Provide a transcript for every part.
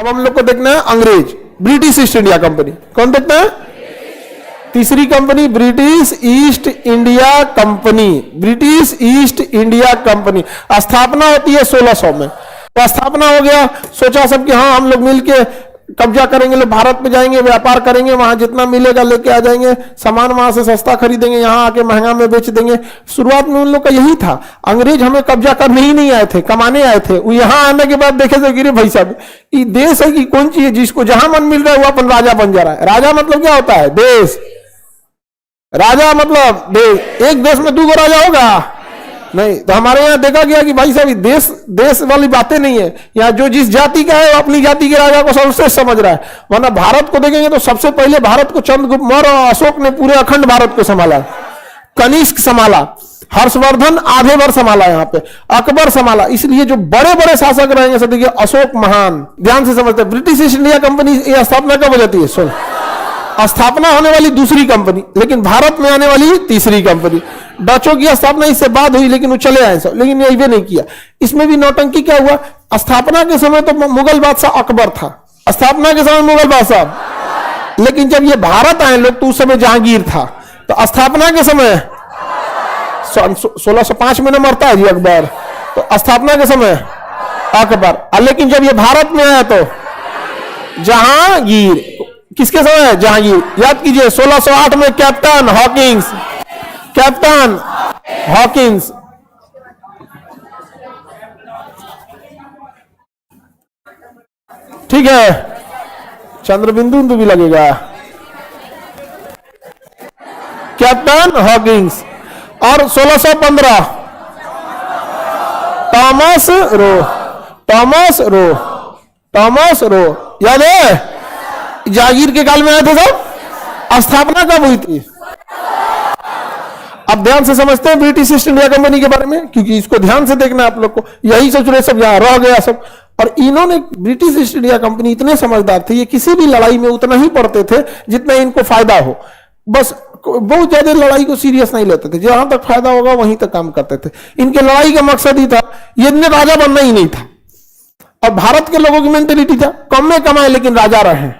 अब हम लोग को देखना है अंग्रेज, ब्रिटिश ईस्ट इंडिया कंपनी। कौन देखना है? तीसरी company British east India company. British east India company स्थापना होती है 1600 में। तो स्थापना हो गया, सोचा सब कि हाँ हम लोग मिलके कब्जा करेंगे, लोग भारत में जाएंगे, व्यापार करेंगे, वहां जितना मिलेगा लेके आ जाएंगे, सामान वहां से सस्ता खरीदेंगे, यहाँ आके महंगा में बेच देंगे। शुरुआत में उन लोग का यही था। अंग्रेज हमें कब्जा करने ही नहीं आए थे, कमाने आए थे। वो यहाँ आने के बाद देखे थे गिरे भाई साहब ये देश है कि कौन चीज है, जिसको जहां मन मिल रहा है वो अपन राजा बन जा रहा है। राजा मतलब क्या होता है? देश। राजा मतलब देश। एक देश में 2 राजा होगा नहीं। तो हमारे यहाँ देखा गया कि भाई साहब देश देश वाली बातें नहीं है। यहाँ जो जिस जाति का है वो अपनी जाति के राजा को सर्वश्रेष्ठ समझ रहा है। वरना भारत को देखेंगे तो सबसे पहले भारत को चंद्रगुप्त मौर्य और अशोक ने पूरे अखंड भारत को संभाला। कनिष्क संभाला, हर्षवर्धन आधे भर संभाला, यहाँ पे अकबर संभाला। इसलिए जो बड़े बड़े शासक रहेंगे सब देखिए अशोक महान। ध्यान से समझते हैं। ब्रिटिश ईस्ट इंडिया कंपनी यह स्थापना कब हो जाती है? सुन, स्थापना होने वाली दूसरी कंपनी, लेकिन भारत में आने वाली तीसरी कंपनी। डचों की स्थापना इससे बाद हुई, लेकिन वो चले आए सब, लेकिन ये नहीं किया। इसमें भी नौटंकी क्या हुआ? स्थापना के समय तो मुगल बादशाह अकबर था, स्थापना के समय मुगल बादशाह, लेकिन जब ये भारत आए लोग तो उस समय जहांगीर था। तो स्थापना के समय 1605 में न मरता है जी अकबर, तो स्थापना के समय अकबर, लेकिन जब ये भारत में आया तो जहांगीर। किसके समय है? जहांगीर। याद कीजिए 1608 में कैप्टन हॉकिंस, कैप्टन हॉकिंस। ठीक है, चंद्रबिंदु भी लगेगा। Captain Hawkins. और 1615 Thomas Roe, Thomas Roe, Thomas Roe. याद है? जागीर के काल में आए थे सब। स्थापना कब हुई थी? अब ध्यान से समझते हैं ब्रिटिश ईस्ट इंडिया कंपनी के बारे में, क्योंकि इसको ध्यान से देखना है आप लोग को। यही सोच रहे सब यहां रह गया सब। और इन्होंने ब्रिटिश ईस्ट इंडिया कंपनी इतने समझदार थे, ये किसी भी लड़ाई में उतना ही पड़ते थे जितना इनको फायदा हो। बस बहुत ज्यादा लड़ाई को सीरियस नहीं लेते थे, जहां तक फायदा होगा वहीं तक काम करते थे। इनके लड़ाई का मकसद ही था, ये राजा बनना ही नहीं था। और भारत के लोगों की मेंटेलिटी था कम में कमाए लेकिन राजा रहे।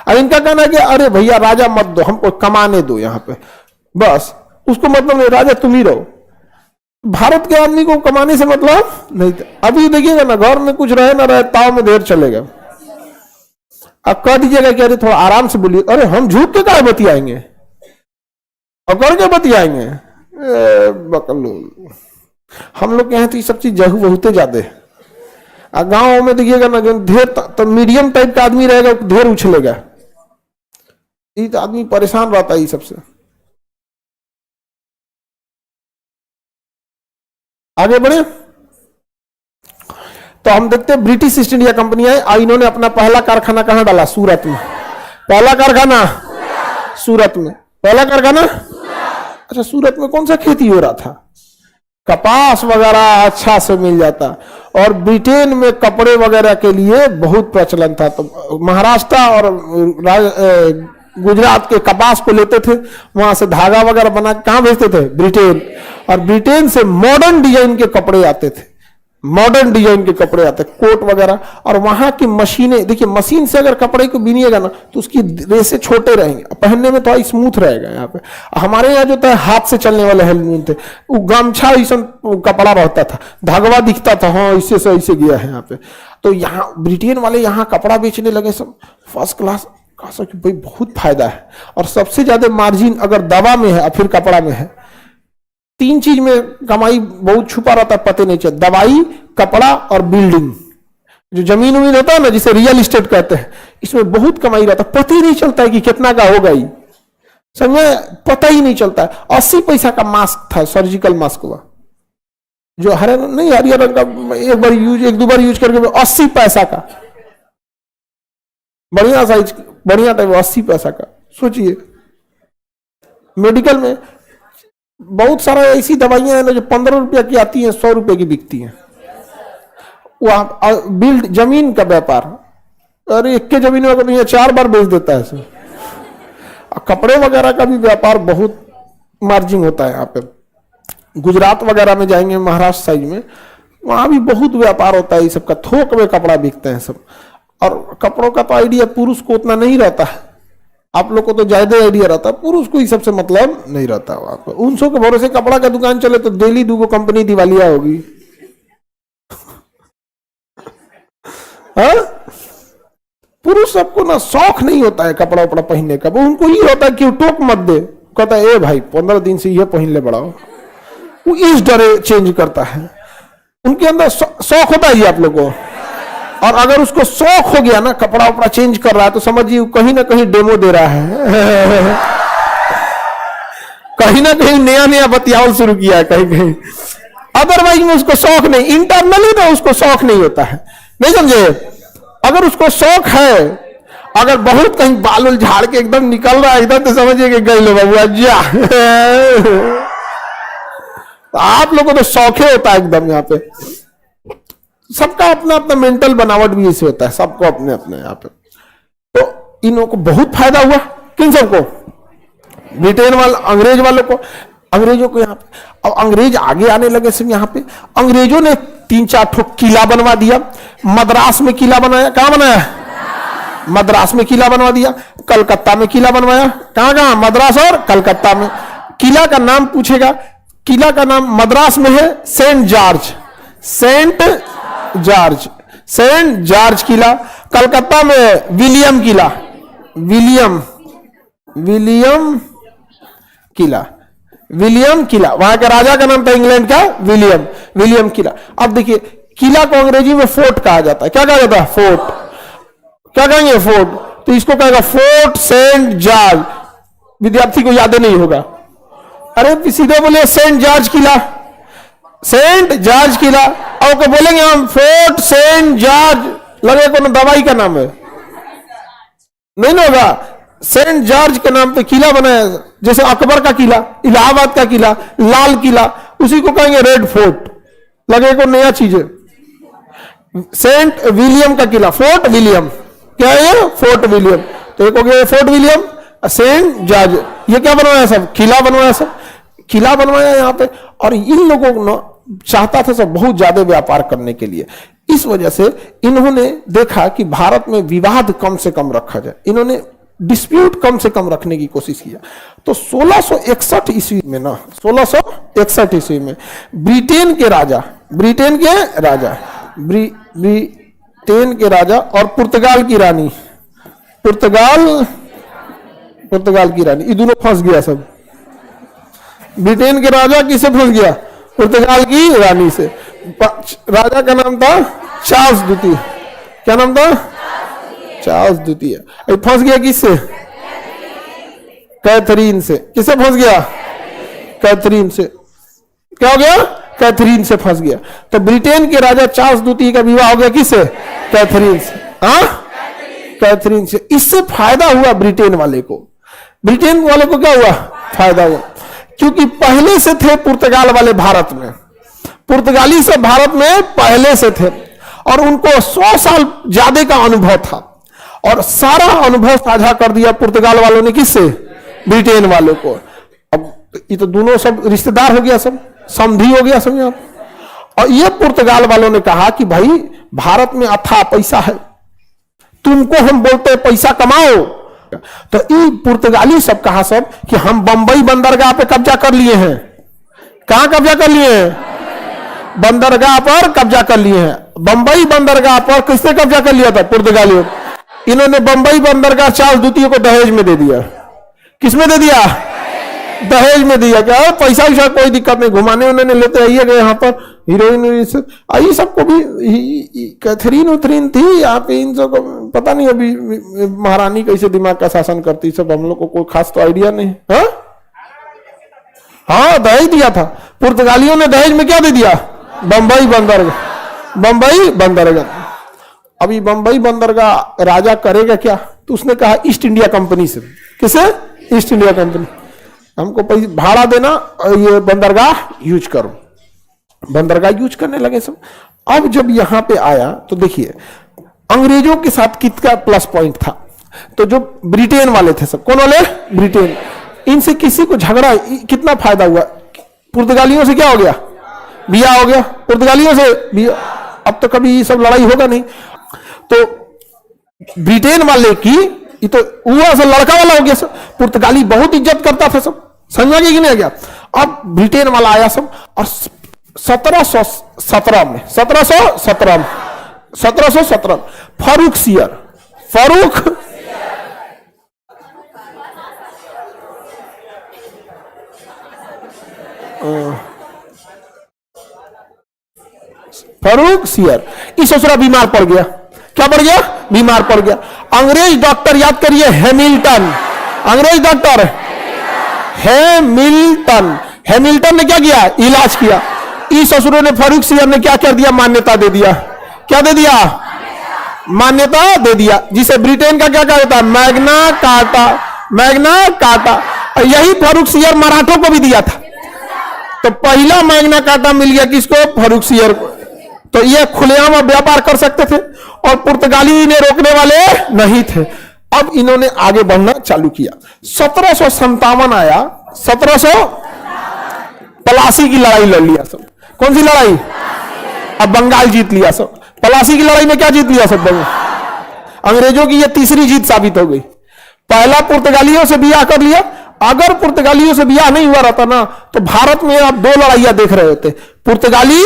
और इनका कहना है कि अरे भैया राजा मत दो, हमको कमाने दो यहाँ पे, बस उसको मतलब नहीं, राजा तुम ही रहो। भारत के आदमी को कमाने से मतलब नहीं था। अभी देखिएगा ना, घर में कुछ रहे ना रहे, ताव में देर चलेगा। अब कह दीजिएगा कि अरे थोड़ा आराम से बोलिए, अरे हम झूठ के काहे बतियाएंगे और करके बतियाएंगे। बकलोल, हम लोग के यहाँ तो ये सब चीज जहू बहुते ज्यादा। गांव में देखिएगा ना, ढेर तो मीडियम टाइप का आदमी रहेगा, ढेर उछलेगा। ये तो आदमी परेशान रहता है ये सबसे। आगे बढ़े तो हम देखते हैं ब्रिटिश ईस्ट इंडिया कंपनी है और इन्होंने अपना पहला कारखाना कहां डाला? सूरत में। पहला कारखाना सूरत में। पहला कारखाना अच्छा, सूरत में कौन सा खेती हो रहा था? कपास वगैरह अच्छा से मिल जाता। और ब्रिटेन में कपड़े वगैरह के लिए बहुत प्रचलन था। तो महाराष्ट्र और गुजरात के कपास को लेते थे, वहां से धागा वगैरह बना कहां भेजते थे? ब्रिटेन। और ब्रिटेन से मॉडर्न डिजाइन के कपड़े आते थे, मॉडर्न डिजाइन के कपड़े आते, कोट वगैरह। और वहां की मशीनें देखिए, मशीन से अगर कपड़े को बीनिएगा ना तो उसकी रेसे छोटे रहेंगे, पहनने में थोड़ा स्मूथ रहेगा। यहाँ पे हमारे यहाँ जो था हाथ से चलने वाले हेलमेट थे, वो गमछा ऐसा कपड़ा रहता था, धागवा दिखता था, हाँ इससे से ऐसे गया है यहाँ पे। तो यहाँ ब्रिटेन वाले यहाँ कपड़ा बेचने लगे सब फर्स्ट क्लास। कहा कि भाई बहुत फायदा है। और सबसे ज्यादा मार्जिन अगर दवा में है और फिर कपड़ा में है, 3 चीज में कमाई बहुत छुपा रहता है, पता नहीं चलता। दवाई, कपड़ा और बिल्डिंग, जो जमीन उमीन होता है ना जिसे रियल एस्टेट कहते हैं, इसमें बहुत कमाई रहता है। पता ही नहीं चलता है कि कितना का होगा, ही समझे, पता ही नहीं चलता है। 80 पैसा का मास्क था, सर्जिकल मास्क हुआ, जो हरे नहीं हरियर रंग का, एक दो बार यूज करके 80 पैसा का, बढ़िया साइज, बढ़िया टाइप, 80 पैसा का। सोचिए मेडिकल में बहुत सारा ऐसी दवाइयां हैं ना जो 15 रुपया की आती हैं, 100 रुपए की बिकती हैं। वहां बिल्ड जमीन का व्यापार, अरे एक के जमीन अगर नहीं है 4 बार बेच देता है सर। कपड़े वगैरह का भी व्यापार बहुत मार्जिन होता है यहाँ पे। गुजरात वगैरह में जाएंगे, महाराष्ट्र साइड में, वहां भी बहुत व्यापार होता है ये सबका, थोक में कपड़ा बिकते हैं सब। और कपड़ों का तो आइडिया पुरुष को उतना नहीं रहता है, आप लोग को तो ज्यादा आइडिया रहता है, पुरुष को ही सबसे मतलब नहीं रहता। आपको 900 के भरोसे कपड़ा का दुकान चले तो डेली 2 कंपनी दिवालिया होगी। हाँ, पुरुष सबको ना शौक नहीं होता है कपड़ा उपड़ा पहनने का, वो उनको ये होता है कि टोक मत दे, कहता है ए भाई 15 दिन से ये पहन ले बढ़ाओ, वो इस डरे चेंज करता है। उनके अंदर शौक होता है आप लोगों को, और अगर उसको शौक हो गया ना कपड़ा उपड़ा चेंज कर रहा है तो समझिए कहीं ना कहीं डेमो दे रहा है। कहीं ना कहीं नया नया बतियावल शुरू किया है कहीं कहीं, अदरवाइज में उसको शौक नहीं, इंटरनली तो उसको शौक नहीं होता है, नहीं समझे। अगर उसको शौक है, अगर बहुत कहीं बाल उल झाड़ के एकदम निकल रहा है एकदम, तो समझिए कि गई लो बाबू जा। तो आप लोगों को तो शौक होता है एकदम। यहाँ पे सबका अपना अपना मेंटल बनावट भी ऐसे होता है, सबको अपने अपने यहाँ पे। तो इन लोगों को बहुत फायदा हुआ, किन सबको, ब्रिटेन वाले, अंग्रेज वालों को, अंग्रेजों को यहाँ पे। अब अंग्रेज आगे आने लगे सब यहाँ पे, अंग्रेजों ने 3-4 ठो किला बनवा दिया। मद्रास में किला बनाया, कहां बनाया, मद्रास में किला बनवा दिया। कलकत्ता में किला बनवाया, कहां कहां, मद्रास और कलकत्ता में। किला का नाम पूछेगा, किला का नाम मद्रास में है saint George, saint George, saint George किला। कलकत्ता में विलियम किला, विलियम, विलियम किला, विलियम किला, वहां का राजा का नाम था इंग्लैंड का विलियम, विलियम किला। अब देखिए किला को अंग्रेजी में फोर्ट कहा जाता है, क्या कहा जाता है, फोर्ट, क्या कहेंगे, फोर्ट। तो इसको कहेगा फोर्ट सेंट जॉर्ज, विद्यार्थी को याद नहीं होगा, अरे सीधे बोले सेंट जॉर्ज किला, सेंट जॉर्ज किला, और को बोलेंगे हम फोर्ट सेंट जॉर्ज, लगे कोनो दवाई का नाम है, नहीं ना होगा। सेंट जॉर्ज के नाम पे किला बनाया, जैसे अकबर का किला, इलाहाबाद का किला, लाल किला, उसी को कहेंगे रेड फोर्ट, लगे को नया चीज है। सेंट विलियम का किला, फोर्ट विलियम, क्या है, फोर्ट विलियम। तो एक हो गया फोर्ट विलियम, सेंट जॉर्ज, ये क्या बनवाया सब, किला बनवाया, सब किला बनवाया यहाँ पे। और इन लोगों को चाहता था सब बहुत ज्यादा व्यापार करने के लिए, इस वजह से इन्होंने देखा कि भारत में विवाद कम से कम रखा जाए, इन्होंने डिस्प्यूट कम से कम रखने की कोशिश किया। तो 1661 ईस्वी में ना, 1661 ईस्वी में ब्रिटेन के राजा, ब्रिटेन के राजा, ब्रिटेन के राजा और पुर्तगाल की रानी, पुर्तगाल की रानी, ये दोनों फंस गया सब। ब्रिटेन के राजा किससे फंस गया, पुर्तगाल की रानी से। राजा का नाम था चार्ल्स द्वितीय, क्या नाम था, चार्ल्स द्वितीय। फंस गया किससे, कैथरीन से। किससे फंस गया, कैथरीन से। क्या हो गया, कैथरीन से फंस गया। तो ब्रिटेन के राजा चार्ल्स द्वितीय का विवाह हो गया किससे, कैथरीन से। हाँ, कैथरीन से। इससे फायदा हुआ ब्रिटेन वाले को, ब्रिटेन वाले को क्या हुआ, फायदा हुआ, क्योंकि पहले से थे पुर्तगाल वाले भारत में, पुर्तगाली से भारत में पहले से थे, और उनको 100 साल ज्यादा का अनुभव था, और सारा अनुभव साझा कर दिया पुर्तगाल वालों ने किससे, ब्रिटेन वालों को। अब ये तो दोनों सब रिश्तेदार हो गया, सब समधी हो गया सब यहाँ। और ये पुर्तगाल वालों ने कहा कि भाई भारत में अथाह पैसा है, तुमको हम बोलते हैं पैसा कमाओ। तो ये पुर्तगाली सब कहा सब कि हम बंबई बंदरगाह पे कब्जा कर लिए हैं। कहां कब्जा कर लिए हैं, बंदरगाह पर कब्जा कर लिए हैं। बंबई बंदरगाह पर किसने कब्जा कर लिया था, पुर्तगालियों। इन्होंने बंबई बंदरगाह चार्ल्स द्वितीय को दहेज में दे दिया। किसमें दे दिया, दहेज में दिया। क्या पैसा वैसा कोई दिक्कत नहीं, घुमाने उन्होंने लेते आइए गए यहाँ पर हीरोइन, आई सबको भी कैथरीन उथरीन थी यहाँ पे, इन सबको पता नहीं अभी महारानी कैसे दिमाग का शासन करती, सब हम लोग को कोई खास तो आइडिया नहीं। हाँ, दहेज दिया था पुर्तगालियों ने, दहेज में क्या दे दिया, बंबई बंदरगाह, बंबई बंदरगाह। अभी बंबई बंदरगाह राजा करेगा क्या, तो उसने कहा ईस्ट इंडिया कंपनी से। किसे, ईस्ट इंडिया कंपनी, हमको पैसे भाड़ा देना और ये बंदरगाह यूज करो। बंदरगाह यूज करने लगे सब। अब जब यहां पे आया तो देखिए अंग्रेजों के साथ कितना प्लस पॉइंट था। तो जो ब्रिटेन वाले थे सब, कौन वाले, ब्रिटेन, इनसे किसी को झगड़ा, कितना फायदा हुआ, पुर्तगालियों से क्या हो गया, बिया हो गया, पुर्तगालियों से बिया। अब तो कभी ये सब लड़ाई होगा नहीं। तो ब्रिटेन वाले की, ये तो वो ऐसा लड़का वाला हो गया सब, पुर्तगाली बहुत इज्जत करता था सब, समझ गया कि नहीं गया। अब ब्रिटेन वाला आया सब, और 1717 में 1717 फारूक सियर, फारूक फारूक सियर, इस ससुरा बीमार पड़ गया। क्या पड़ गया? बीमार पड़ गया। अंग्रेज डॉक्टर, याद करिए, हैमिल्टन, अंग्रेज डॉक्टर हैमिल्टन, हैमिल्टन ने क्या किया? इलाज किया। इस ससुरों ने, फारूक सियर ने क्या कर दिया? मान्यता दे दिया। क्या दे दिया? मान्यता दे दिया, जिसे ब्रिटेन का क्या कहता है? Magna carta, Magna carta. यही फारूक सियर मराठों को भी दिया था। तो पहला मैग्ना कार्टा मिल गया किसको? फारूक सियर को। तो ये खुलेआम व्यापार कर सकते थे और पुर्तगाली ने रोकने वाले नहीं थे। अब इन्होंने आगे बढ़ना चालू किया। 1757 आया, 1700 पलासी की लड़ाई लड़ लिया सब। कौन सी लड़ाई? अब बंगाल जीत लिया सब। पलासी की लड़ाई में क्या जीत लिया सब? अंग्रेजों की यह तीसरी जीत साबित हो गई। पहला पुर्तगालियों से बियाह कर लिया। अगर पुर्तगालियों से बियाह नहीं हुआ रहता ना, तो भारत में आप दो लड़ाइयां देख रहे होते, पुर्तगाली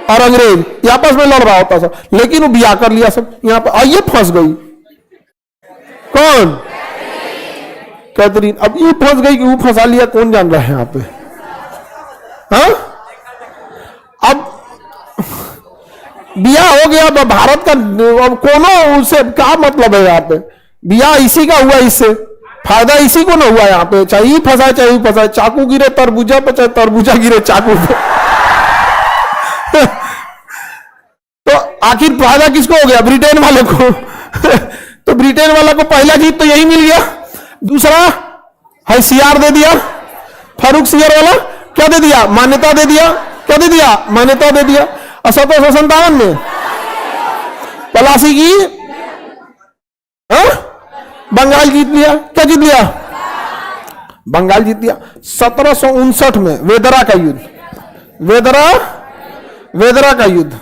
और अंग्रेज, ये आपस में लड़ रहा होता सब। लेकिन वो बियाह कर लिया सब। यहां पर आइए फंस गई। कौन? कैथरीन। अब ये फंस गई कि वो फंसा लिया, कौन जान रहा है यहां पे? हाँ, अब बियाह हो गया। अब भारत का अब कोनो उससे क्या मतलब है? यहाँ पे बियाह इसी का हुआ, इससे फायदा इसी को ना हुआ। यहाँ पे चाहे ही फंसाए चाहे ही फंसाए, चाकू गिरे तरबूजा पे, चाहे तरबूजा गिरे चाकू पे। तो आखिर फायदा किसको हो गया? ब्रिटेन वाले को। तो ब्रिटेन वाला को पहला जीत तो यही मिल गया। दूसरा है सीआर दे दिया, फारूक सियर वाला क्या दे दिया? मान्यता दे दिया। क्या दे दिया? मान्यता दे दिया। 1757 में पलासी की बंगाल जीत लिया। क्या जीत लिया? बंगाल जीत लिया। 1759 में वेदरा का युद्ध, वेदरा का युद्ध,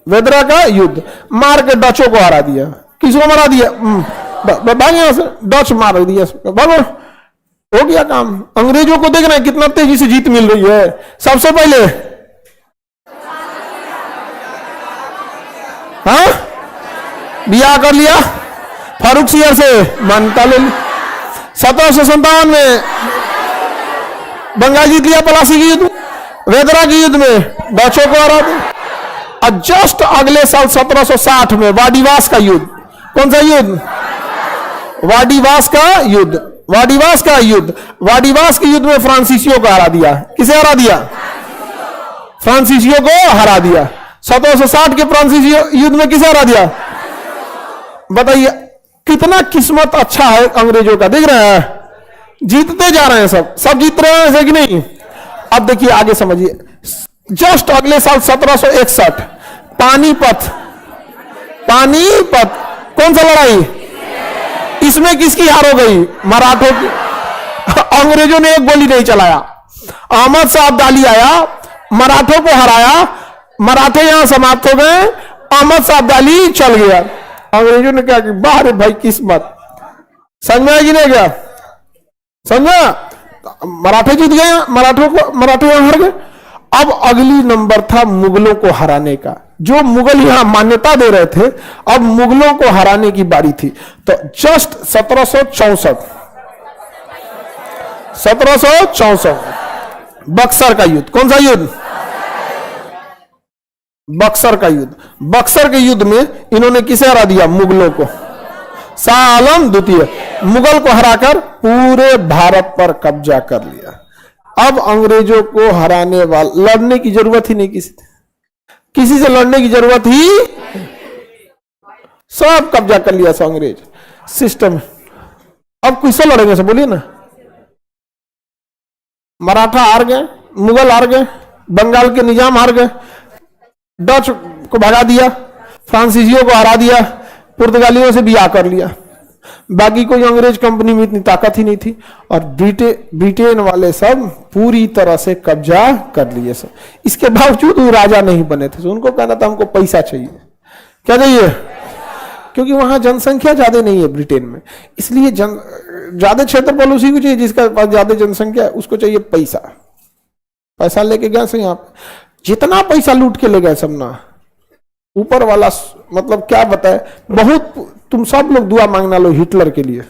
वेदरा का युद्ध मार के डचों को हरा दिया। किसको मारा दिया? भाग यहां से, डच मार दिया। भागो, हो गया काम। अंग्रेजों को देख रहे हैं कितना तेजी से जीत मिल रही है। सबसे पहले हाँ बियाह कर लिया फारूक सियर से, मान्यता ले ली। 1757 में बंगाल जीत लिया पलासी के युद्ध, वेदरा के युद्ध में डचों को हरा दिया। और जस्ट अगले साल 1760 में वाडिवास का युद्ध। कौन सा युद्ध? वाडिवास का युद्ध, वाडिवास का युद्ध। वाडिवास के युद्ध में फ्रांसीसियों को हरा दिया। किसे हरा दिया? फ्रांसीसियों को हरा दिया। 1760 के फ्रांसीसी युद्ध में किसे हरा दिया? बताइए कितना किस्मत अच्छा है अंग्रेजों का। देख रहे हैं, जीतते जा रहे हैं, सब जीत रहे हैं, ऐसे कि नहीं? अब देखिए आगे समझिए। जस्ट अगले साल 1761 पानीपत, पानीपत कौन सा लड़ाई? इसमें किसकी हार हो गई? मराठों की। अंग्रेजों ने एक गोली नहीं चलाया। अहमद शाह अब्दाली आया, मराठों को हराया, मराठे यहां समाप्त हो गए, अहमद शाह अब्दाली चल गया। अंग्रेजों ने क्या किया? बाहर भाई किस्मत। समझा कि नहीं गया? समझा? मराठे जीत गए, मराठे यहां हार गए। अब अगली नंबर था मुगलों को हराने का। जो मुगल यहां मान्यता दे रहे थे, अब मुगलों को हराने की बारी थी। तो जस्ट 1764 बक्सर का युद्ध। कौन सा युद्ध? बक्सर का युद्ध। बक्सर के युद्ध में इन्होंने किसे हरा दिया? मुगलों को। शाह आलम द्वितीय मुगल को हराकर पूरे भारत पर कब्जा कर लिया। अब अंग्रेजों को हराने वाले, लड़ने की जरूरत ही नहीं, किसी से लड़ने की जरूरत ही, सब कब्जा कर लिया सब अंग्रेज सिस्टम। अब किससे लड़ेंगे? सब बोलिए ना। मराठा हार गए, मुगल हार गए, बंगाल के निजाम हार गए, डच को भगा दिया, फ्रांसीसियों को हरा दिया, पुर्तगालियों से बियाह कर लिया। बाकी कोई अंग्रेज कंपनी में इतनी ताकत ही नहीं थी। और ब्रिटेन वाले सब पूरी तरह से कब्जा कर लिए सब। इसके बावजूद वो राजा नहीं बने थे। उनको कहना था हमको पैसा चाहिए। क्या चाहिए? क्योंकि वहां जनसंख्या ज्यादा नहीं है ब्रिटेन में, इसलिए ज्यादा क्षेत्रफल उसी को चाहिए जिसका पास ज्यादा जनसंख्या है, उसको चाहिए पैसा। पैसा लेके गया से यहाँ जितना पैसा लूट के ले गए सब ना, ऊपर वाला मतलब क्या बताए, बहुत तुम सब लोग दुआ मांगना लो हिटलर के लिए,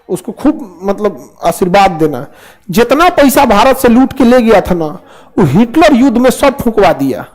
उसको खूब मतलब आशीर्वाद देना। जितना पैसा भारत से लूट के ले गया था ना, वो हिटलर युद्ध में सब फूंकवा दिया।